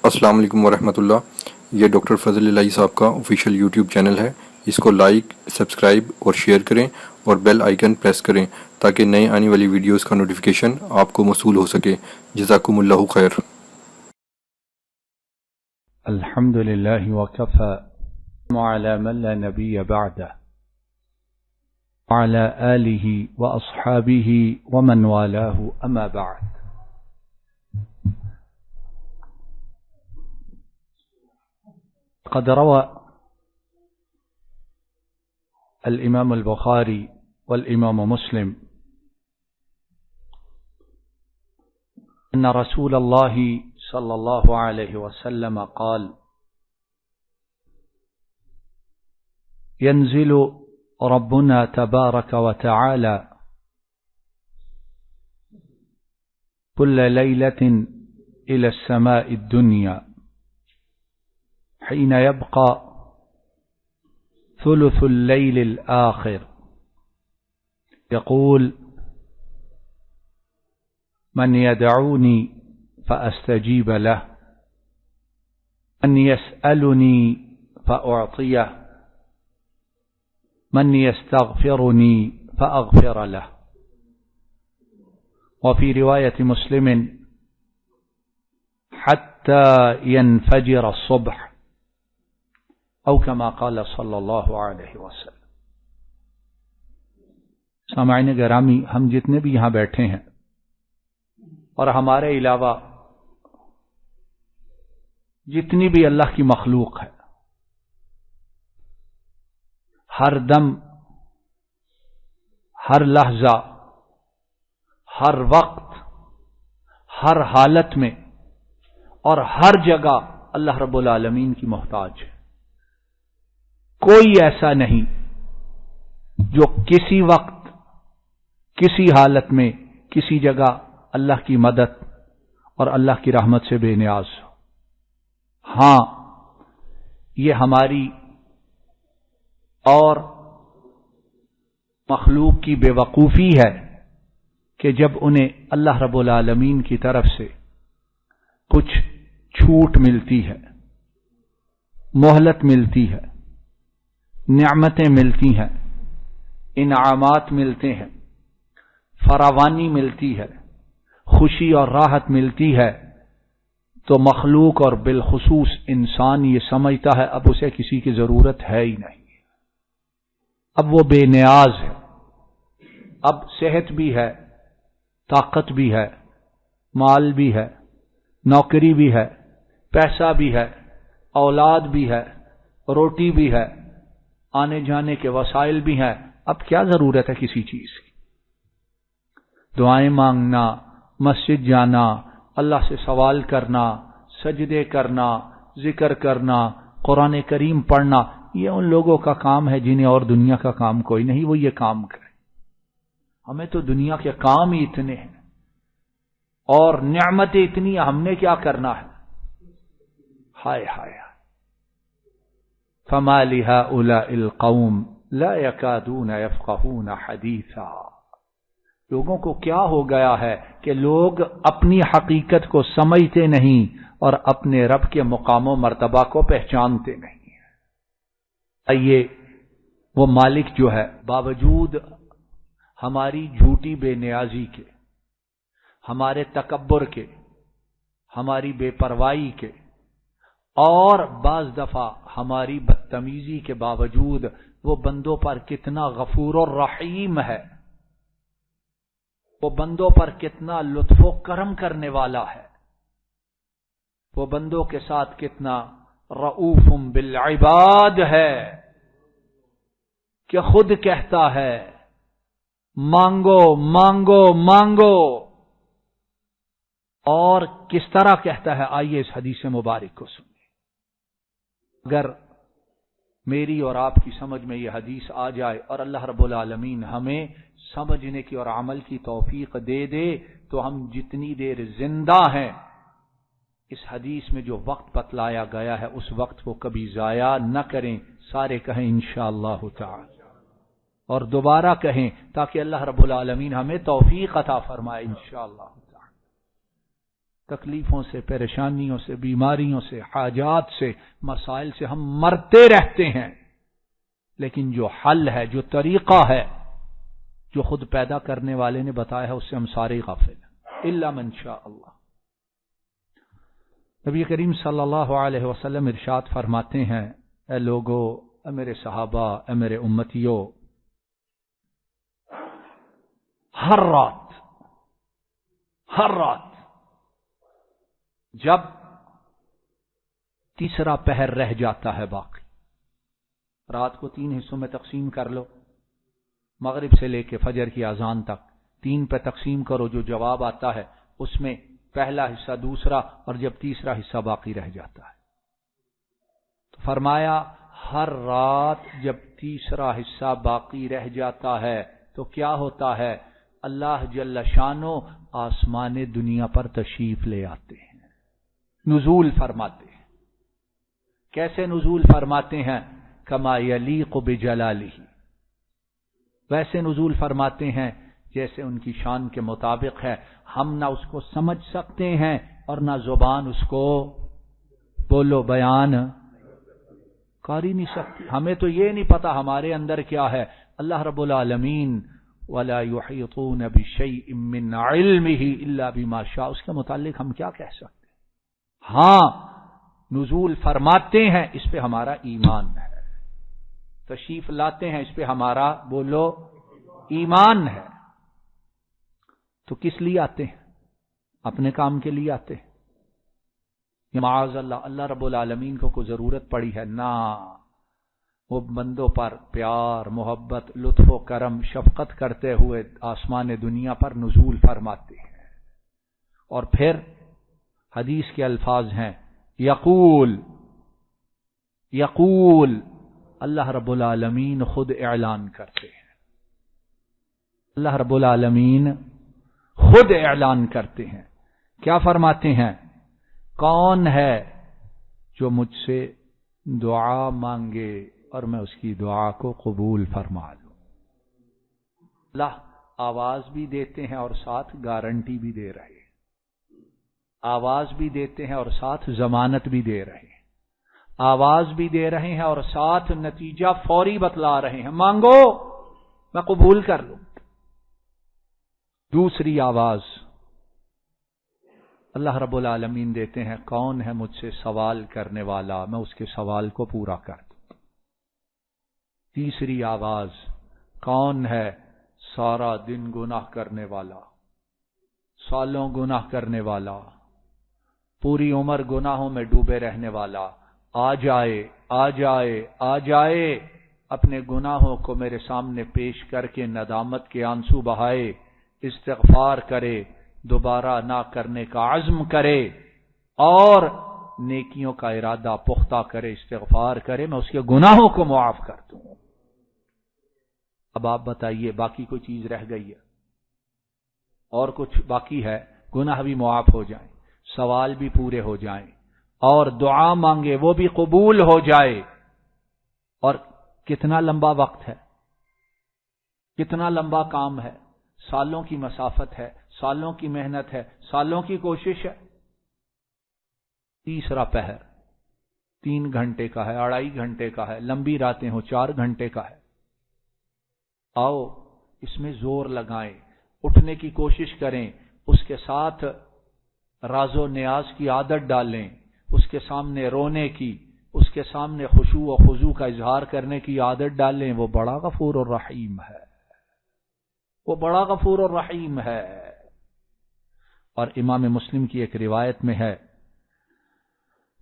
السلام علیکم ورحمۃ اللہ۔ یہ ڈاکٹر فضل الہی صاحب کا آفیشیل یوٹیوب چینل ہے، اس کو لائک، سبسکرائب اور شیئر کریں اور بیل آئیکن پریس کریں تاکہ نئے آنے والی ویڈیوز کا نوٹیفیکیشن آپ کو موصول ہو سکے۔ جزاکم اللہ خیر۔ الحمد للہ وکفى وعلى من لا نبی بعده وعلى آلہ واصحابہ ومن والاه اما بعد۔ قد روى الإمام البخاري والإمام مسلم أن رسول الله صلى الله عليه وسلم قال: ينزل ربنا تبارك وتعالى كل ليلة إلى السماء الدنيا حين يبقى ثلث الليل الآخر يقول: من يدعوني فأستجيب له، من يسألني فأعطيه، من يستغفرني فأغفر له۔ وفي رواية مسلم: حتى ينفجر الصبح، او كما قال صلی اللہ علیہ وسلم۔ سامعین گرامی، ہم جتنے بھی یہاں بیٹھے ہیں اور ہمارے علاوہ جتنی بھی اللہ کی مخلوق ہے، ہر دم، ہر لحظہ، ہر وقت، ہر حالت میں اور ہر جگہ اللہ رب العالمین کی محتاج ہے۔ کوئی ایسا نہیں جو کسی وقت، کسی حالت میں، کسی جگہ اللہ کی مدد اور اللہ کی رحمت سے بے نیاز ہو۔ ہاں، یہ ہماری اور مخلوق کی بے وقوفی ہے کہ جب انہیں اللہ رب العالمین کی طرف سے کچھ چھوٹ ملتی ہے، مہلت ملتی ہے، نعمتیں ملتی ہیں، انعامات ملتے ہیں، فراوانی ملتی ہے، خوشی اور راحت ملتی ہے، تو مخلوق اور بالخصوص انسان یہ سمجھتا ہے اب اسے کسی کی ضرورت ہے ہی نہیں، اب وہ بے نیاز ہے، اب صحت بھی ہے، طاقت بھی ہے، مال بھی ہے، نوکری بھی ہے، پیسہ بھی ہے، اولاد بھی ہے، روٹی بھی ہے، آنے جانے کے وسائل بھی ہیں، اب کیا ضرورت ہے کسی چیز کی؟ دعائیں مانگنا، مسجد جانا، اللہ سے سوال کرنا، سجدے کرنا، ذکر کرنا، قرآن کریم پڑھنا، یہ ان لوگوں کا کام ہے جنہیں اور دنیا کا کام کوئی نہیں، وہ یہ کام کریں۔ ہمیں تو دنیا کے کام ہی اتنے ہیں اور نعمتیں اتنی، ہم نے کیا کرنا ہے؟ ہائے ہائے، فما لهؤلاء القوم لا يكادون يفقهون حديثا۔ لوگوں کو کیا ہو گیا ہے کہ لوگ اپنی حقیقت کو سمجھتے نہیں اور اپنے رب کے مقام و مرتبہ کو پہچانتے نہیں ہیں۔ آئیے، وہ مالک جو ہے باوجود ہماری جھوٹی بے نیازی کے، ہمارے تکبر کے، ہماری بے پرواہی کے اور بعض دفعہ ہماری بدتمیزی کے باوجود وہ بندوں پر کتنا غفور و رحیم ہے، وہ بندوں پر کتنا لطف و کرم کرنے والا ہے، وہ بندوں کے ساتھ کتنا رؤوف بالعباد ہے کہ خود کہتا ہے مانگو مانگو مانگو، اور کس طرح کہتا ہے؟ آئیے اس حدیث مبارک کو سنیں۔ اگر میری اور آپ کی سمجھ میں یہ حدیث آ جائے اور اللہ رب العالمین ہمیں سمجھنے کی اور عمل کی توفیق دے دے تو ہم جتنی دیر زندہ ہیں اس حدیث میں جو وقت بتلایا گیا ہے اس وقت کو کبھی ضائع نہ کریں، سارے کہیں انشاءاللہ تعالی، اور دوبارہ کہیں تاکہ اللہ رب العالمین ہمیں توفیق عطا فرمائے انشاءاللہ تعالی۔ تکلیفوں سے، پریشانیوں سے، بیماریوں سے، حاجات سے، مسائل سے ہم مرتے رہتے ہیں، لیکن جو حل ہے، جو طریقہ ہے، جو خود پیدا کرنے والے نے بتایا ہے، اس سے ہم سارے غافل ہیں الا من شاء اللہ۔ نبی کریم صلی اللہ علیہ وسلم ارشاد فرماتے ہیں، اے لوگو، اے میرے صحابہ، اے میرے امتیو، ہر رات جب تیسرا پہر رہ جاتا ہے باقی، رات کو 3 حصوں میں تقسیم کر لو، مغرب سے لے کے فجر کی اذان تک 3 پہ تقسیم کرو، جو جواب آتا ہے اس میں پہلا حصہ، دوسرا، اور جب تیسرا حصہ باقی رہ جاتا ہے، تو فرمایا ہر رات جب تیسرا حصہ باقی رہ جاتا ہے تو کیا ہوتا ہے؟ اللہ جل شانو آسمان دنیا پر تشریف لے آتے ہیں، نزول فرماتے ہیں۔ کیسے نزول فرماتے ہیں؟ کما یلیق بجلالہ، ویسے نزول فرماتے ہیں جیسے ان کی شان کے مطابق ہے۔ ہم نہ اس کو سمجھ سکتے ہیں اور نہ زبان اس کو بولو بیان کر ہی نہیں سکتی۔ ہمیں تو یہ نہیں پتا ہمارے اندر کیا ہے۔ اللہ رب العالمین وَلَا يُحِيطُونَ بِشَيْءٍ مِّنْ عِلْمِهِ إِلَّا بِمَا شَاءَ، اس کے متعلق ہم کیا کہہ سکتے ہیں؟ ہاں، نزول فرماتے ہیں، اس پہ ہمارا ایمان ہے، تشریف لاتے ہیں، اس پہ ہمارا بولو ایمان ہے۔ تو کس لیے آتے ہیں؟ اپنے کام کے لیے آتے ہیں؟ یا معاذ اللہ اللہ رب العالمین کو کوئی ضرورت پڑی ہے؟ نہ، وہ بندوں پر پیار، محبت، لطف و کرم، شفقت کرتے ہوئے آسمان دنیا پر نزول فرماتے ہیں۔ اور پھر حدیث کے الفاظ ہیں، یقول اللہ رب العالمین خود اعلان کرتے ہیں، اللہ رب العالمین خود اعلان کرتے ہیں، کیا فرماتے ہیں؟ کون ہے جو مجھ سے دعا مانگے اور میں اس کی دعا کو قبول فرما لوں؟ اللہ آواز بھی دیتے ہیں اور ساتھ گارنٹی بھی دے رہے ہیں، آواز بھی دیتے ہیں اور ساتھ ضمانت بھی دے رہے ہیں، آواز بھی دے رہے ہیں اور ساتھ نتیجہ فوری بتلا رہے ہیں، مانگو میں قبول کر لوں۔ دوسری آواز اللہ رب العالمین دیتے ہیں، کون ہے مجھ سے سوال کرنے والا، میں اس کے سوال کو پورا کر دوں۔ تیسری آواز، کون ہے سارا دن گناہ کرنے والا، سالوں گناہ کرنے والا، پوری عمر گناہوں میں ڈوبے رہنے والا، آ جائے آ جائے آ جائے، اپنے گناہوں کو میرے سامنے پیش کر کے ندامت کے آنسو بہائے، استغفار کرے، دوبارہ نہ کرنے کا عزم کرے اور نیکیوں کا ارادہ پختہ کرے، استغفار کرے، میں اس کے گناہوں کو معاف کر دوں۔ اب آپ بتائیے باقی کوئی چیز رہ گئی ہے؟ اور کچھ باقی ہے؟ گناہ بھی معاف ہو جائیں، سوال بھی پورے ہو جائیں اور دعا مانگے وہ بھی قبول ہو جائے۔ اور کتنا لمبا وقت ہے، کتنا لمبا کام ہے، سالوں کی مسافت ہے، سالوں کی محنت ہے، سالوں کی کوشش ہے۔ تیسرا پہر 3 گھنٹے کا ہے، 2.5 گھنٹے کا ہے، لمبی راتیں ہوں 4 گھنٹے کا ہے۔ آؤ اس میں زور لگائیں، اٹھنے کی کوشش کریں، اس کے ساتھ راز و نیاز کی عادت ڈالیں، اس کے سامنے رونے کی، اس کے سامنے خشوع و خضوع کا اظہار کرنے کی عادت ڈالیں۔ وہ بڑا غفور الرحیم ہے، وہ بڑا غفور الرحیم ہے۔ اور امام مسلم کی ایک روایت میں ہے،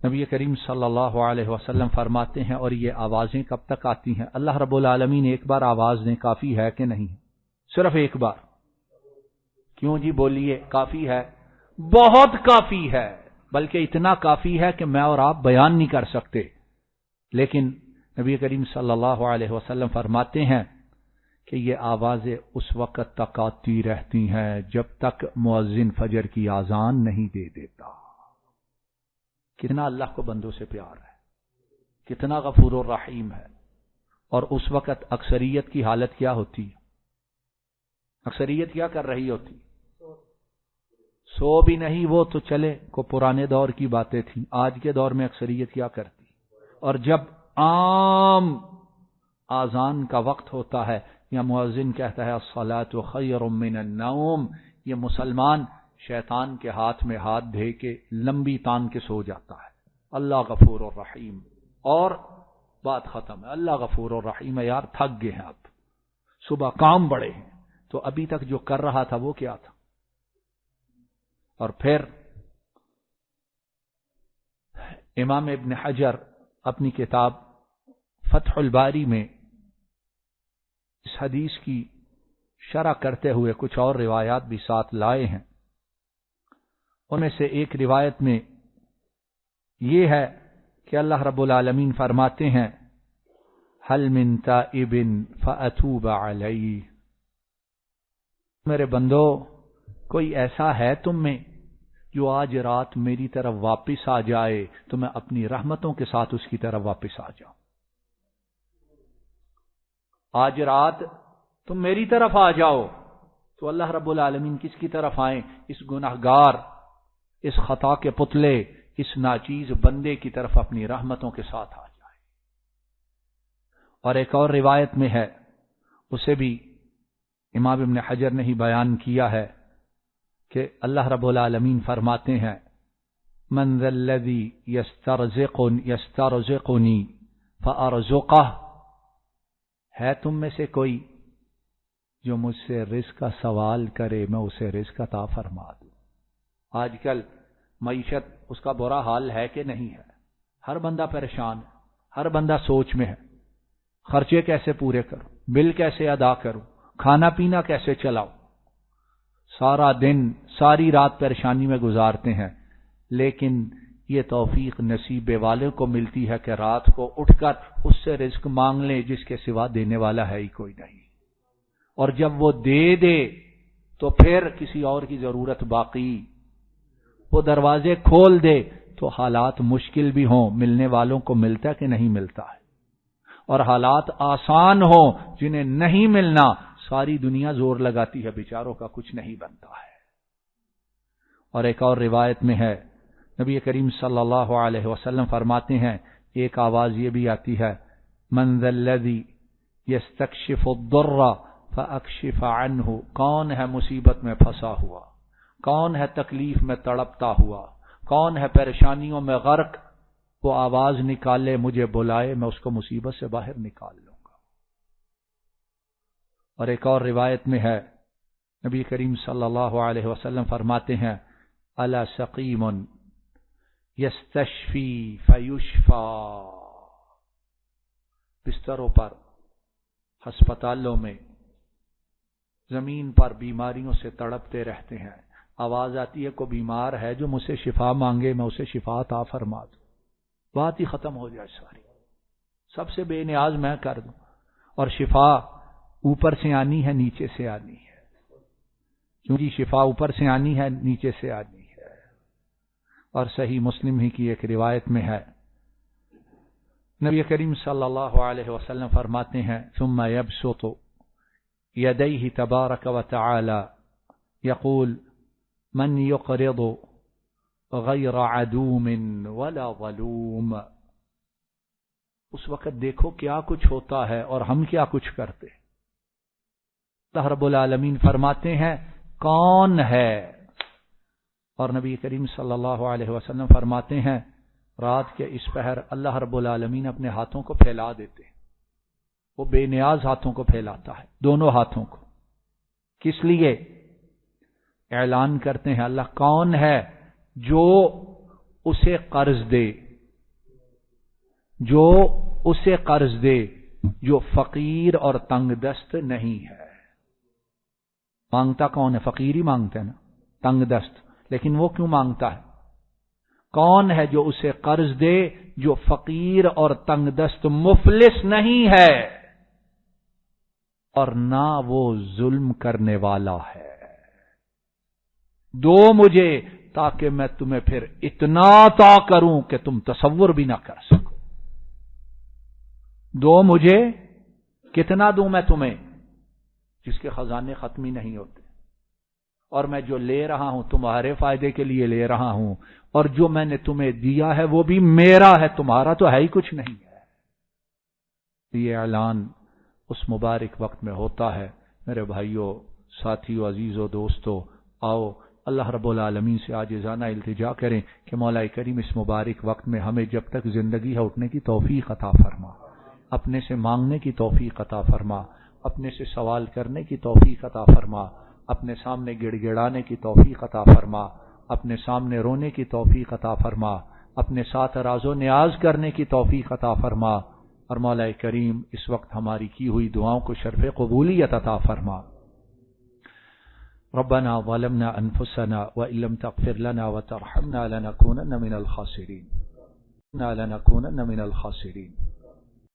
نبی کریم صلی اللہ علیہ وسلم فرماتے ہیں، اور یہ آوازیں کب تک آتی ہیں؟ اللہ رب العالمین ایک بار آواز دیں کافی ہے کہ نہیں؟ صرف ایک بار؟ کیوں جی بولیے، کافی ہے؟ بہت کافی ہے، بلکہ اتنا کافی ہے کہ میں اور آپ بیان نہیں کر سکتے۔ لیکن نبی کریم صلی اللہ علیہ وسلم فرماتے ہیں کہ یہ آوازیں اس وقت تک آتی رہتی ہیں جب تک مؤذن فجر کی اذان نہیں دے دیتا۔ کتنا اللہ کو بندوں سے پیار ہے، کتنا غفور الرحیم ہے۔ اور اس وقت اکثریت کی حالت کیا ہوتی ہے؟ اکثریت کیا کر رہی ہوتی؟ سو بھی نہیں وہ تو چلے کو پرانے دور کی باتیں تھیں، آج کے دور میں اکثریت کیا کرتی؟ اور جب عام آذان کا وقت ہوتا ہے یا مؤذن کہتا ہے الصلاۃ خیر من النوم، یہ مسلمان شیطان کے ہاتھ میں ہاتھ دے کے لمبی تان کے سو جاتا ہے۔ اللہ غفور الرحیم، اور بات ختم ہے۔ اللہ غفور الرحیم ہے، یار تھک گئے ہیں، اب صبح کام بڑے ہیں، تو ابھی تک جو کر رہا تھا وہ کیا تھا؟ اور پھر امام ابن حجر اپنی کتاب فتح الباری میں اس حدیث کی شرح کرتے ہوئے کچھ اور روایات بھی ساتھ لائے ہیں۔ ان میں سے ایک روایت میں یہ ہے کہ اللہ رب العالمین فرماتے ہیں حل من تائب فاتوب علیہ، میرے بندو کوئی ایسا ہے تم میں جو آج رات میری طرف واپس آ جائے تو میں اپنی رحمتوں کے ساتھ اس کی طرف واپس آ جاؤں۔ آج رات تم میری طرف آ جاؤ تو اللہ رب العالمین کس کی طرف آئیں؟ اس گناہگار، اس خطا کے پتلے، اس ناچیز بندے کی طرف اپنی رحمتوں کے ساتھ آ جائے۔ اور ایک اور روایت میں ہے، اسے بھی امام ابن حجر نے ہی بیان کیا ہے کہ اللہ رب العالمین فرماتے ہیں من ذا الذی یسترزقنی فارزقہ، ہے تم میں سے کوئی جو مجھ سے رزق کا سوال کرے میں اسے رزق عطا فرما دوں۔ آج کل معیشت اس کا برا حال ہے کہ نہیں ہے؟ ہر بندہ پریشان ہے، ہر بندہ سوچ میں ہے، خرچے کیسے پورے کروں، بل کیسے ادا کروں، کھانا پینا کیسے چلاؤں، سارا دن ساری رات پریشانی میں گزارتے ہیں۔ لیکن یہ توفیق نصیب والے کو ملتی ہے کہ رات کو اٹھ کر اس سے رزق مانگ لیں جس کے سوا دینے والا ہے ہی کوئی نہیں، اور جب وہ دے دے تو پھر کسی اور کی ضرورت باقی، وہ دروازے کھول دے تو حالات مشکل بھی ہوں، ملنے والوں کو ملتا کہ نہیں ملتا ہے، اور حالات آسان ہوں جنہیں نہیں ملنا ساری دنیا زور لگاتی ہے، بیچاروں کا کچھ نہیں بنتا ہے۔ اور ایک اور روایت میں ہے نبی کریم صلی اللہ علیہ وسلم فرماتے ہیں، ایک آواز یہ بھی آتی ہے من ذا الذی یستکشف الضر فاکشف عنہ، کون ہے مصیبت میں پھنسا ہوا، کون ہے تکلیف میں تڑپتا ہوا، کون ہے پریشانیوں میں غرق، وہ آواز نکالے مجھے بلائے، میں اس کو مصیبت سے باہر نکال لوں گا۔ اور ایک اور روایت میں ہے نبی کریم صلی اللہ علیہ وسلم فرماتے ہیں الا سقیم یستشفی فیشفا، بستروں پر، ہسپتالوں میں، زمین پر بیماریوں سے تڑپتے رہتے ہیں، آواز آتی ہے کوئی بیمار ہے جو مجھ سے شفا مانگے میں اسے شفا عطا فرما دوں، بات ہی ختم ہو جائے ساری، سب سے بے نیاز میں کر دوں، اور شفا اوپر سے آنی ہے نیچے سے آنی ہے، کیونکہ شفا اوپر سے آنی ہے نیچے سے آنی ہے۔ اور صحیح مسلم ہی کی ایک روایت میں ہے نبی کریم صلی اللہ علیہ وسلم فرماتے ہیں ثم يبسط يديه تبارك وتعالى يقول من يقرض غیر عدوم ولا ظلوم، اس وقت دیکھو کیا کچھ ہوتا ہے اور ہم کیا کچھ کرتے ہیں۔ اللہ رب العالمین فرماتے ہیں کون ہے، اور نبی کریم صلی اللہ علیہ وسلم فرماتے ہیں رات کے اس پہر اللہ رب العالمین اپنے ہاتھوں کو پھیلا دیتے ہیں، وہ بے نیاز ہاتھوں کو پھیلاتا ہے، دونوں ہاتھوں کو، کس لیے؟ اعلان کرتے ہیں اللہ کون ہے جو اسے قرض دے، جو اسے قرض دے جو فقیر اور تنگ دست نہیں ہے۔ مانگتا کون ہے؟ فقیر ہی مانگتا ہے نا، تنگ دست، لیکن وہ کیوں مانگتا ہے؟ کون ہے جو اسے قرض دے جو فقیر اور تنگ دست مفلس نہیں ہے اور نہ وہ ظلم کرنے والا ہے؟ دو مجھے تاکہ میں تمہیں پھر اتنا عطا کروں کہ تم تصور بھی نہ کر سکو۔ دو مجھے، کتنا دوں میں تمہیں؟ جس کے خزانے ختم ہی نہیں ہوتے۔ اور میں جو لے رہا ہوں تمہارے فائدے کے لیے لے رہا ہوں، اور جو میں نے تمہیں دیا ہے وہ بھی میرا ہے، تمہارا تو ہے ہی کچھ نہیں ہے۔ یہ اعلان اس مبارک وقت میں ہوتا ہے۔ میرے بھائیوں، ساتھیوں، عزیزوں، دوستوں، آؤ اللہ رب العالمین سے عاجزانہ التجا کریں کہ مولا کریم اس مبارک وقت میں ہمیں جب تک زندگی ہے اٹھنے کی توفیق عطا فرما، اپنے سے مانگنے کی توفیق عطا فرما، اپنے سے سوال کرنے کی توفیق عطا فرما، اپنے سامنے گڑ گڑانے کی توفیق عطا فرما، اپنے سامنے رونے کی توفیق عطا فرما، اپنے ساتھ راز و نیاز کرنے کی توفیق عطا فرما، اور مولا کریم اس وقت ہماری کی ہوئی دعاؤں کو شرف قبولیت عطا فرما۔ ربنا ظلمنا انفسنا وان لم تغفر لنا وترحمنا لنكونن من الخاسرين